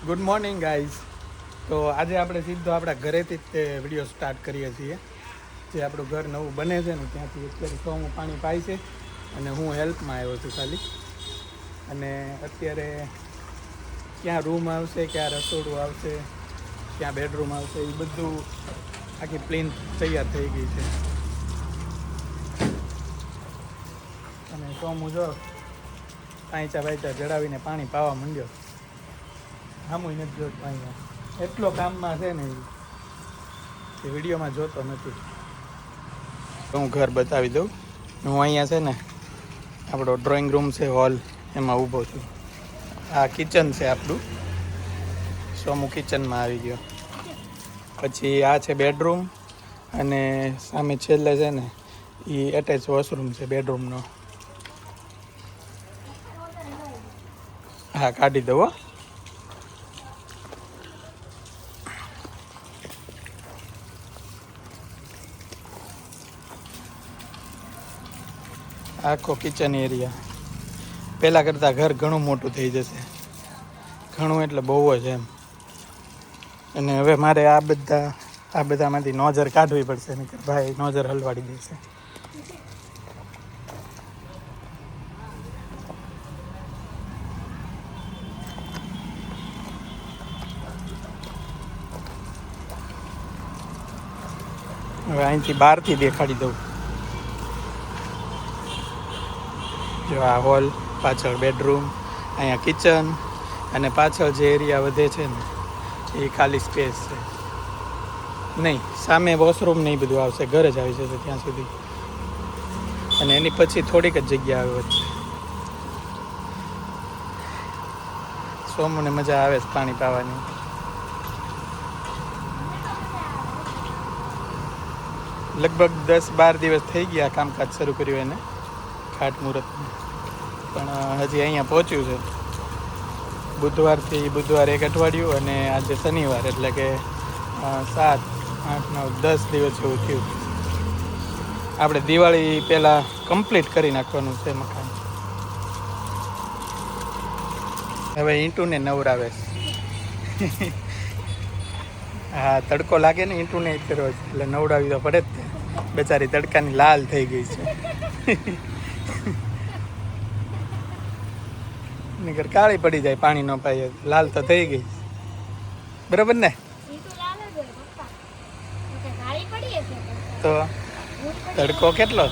Good morning guys. તો આજે આપણે સીધો આપણા ઘરેથી જ તે વિડીયો સ્ટાર્ટ કરીએ છીએ. જે આપણું ઘર નવું બને છે ને ત્યાંથી અત્યારે સોમું પાણી પાય છે અને હું હેલ્પમાં આવ્યો છું ખાલી. અને અત્યારે ક્યાં રૂમ આવશે, ક્યાં રસોડું આવશે, ક્યાં બેડરૂમ આવશે, એ બધું આખી પ્લેન તૈયાર થઈ ગઈ છે. અને સોમું જો પાંચા જડાવીને પાણી પાવા માંડ્યો. આમું નથી જોતો અહીંયા, એટલો કામમાં છે ને એ વિડીયોમાં જોતો નથી. હું ઘર બતાવી દઉં. હું અહીંયા છે ને આપણો ડ્રોઈંગ રૂમ છે, હોલ, એમાં ઊભો છું. આ કિચન છે આપણું. સોમુ કિચનમાં આવી ગયો. પછી આ છે બેડરૂમ અને સામે છેલ્લે છે ને એ એટેચ વોશરૂમ છે બેડરૂમનો. હા, કાઢી દઉં હો. આખો કિચન એરિયા. પહેલાં કરતાં ઘર ઘણું મોટું થઈ જશે. ઘણું એટલે બહુ જ એમ. અને હવે મારે આ બધામાંથી નોઝર કાઢવી પડશે ને ભાઈ નોઝર હલવાડી દેશે. હવે અહીંથી બહારથી દેખાડી દઉં. જો આ હોલ, પાછળ બેડરૂમ, અહીંયા કિચન અને પાછળ જે એરિયા વધે છે ને એ ખાલી સ્પેસ છે. નહીં, સામે વોશરૂમ ને એ બધું આવશે, ઘર જ આવી જશે ત્યાં સુધી. અને એની પછી થોડીક જ જગ્યા આવે વચ્ચે. સોમુને મજા આવે છે પાણી પાવાની. લગભગ 10-12 દિવસ થઈ ગયા કામકાજ શરૂ કર્યું એને, ખાટમુહૂર્તનું. પણ હજી અહીંયા પહોંચ્યું છે. બુધવારથી બુધવાર એક અઠવાડિયું અને આજે શનિવાર, એટલે કે 7, 8, 9, 10 દિવસ જેવું થયું. આપણે દિવાળી પહેલાં કમ્પ્લીટ કરી નાખવાનું છે મકાન. હવે ઈંટુને નવરાવે. હા, તડકો લાગે ને ઈંટુને અત્યારે એટલે નવડાવી તો પડે જ તે. બેચારી તડકાની લાલ થઈ ગઈ છે. નીકળ કાળી પડી જાય પાણી ન પાય. લાલ તો થઈ ગઈ, બરાબર ને? તો તડકો કેટલો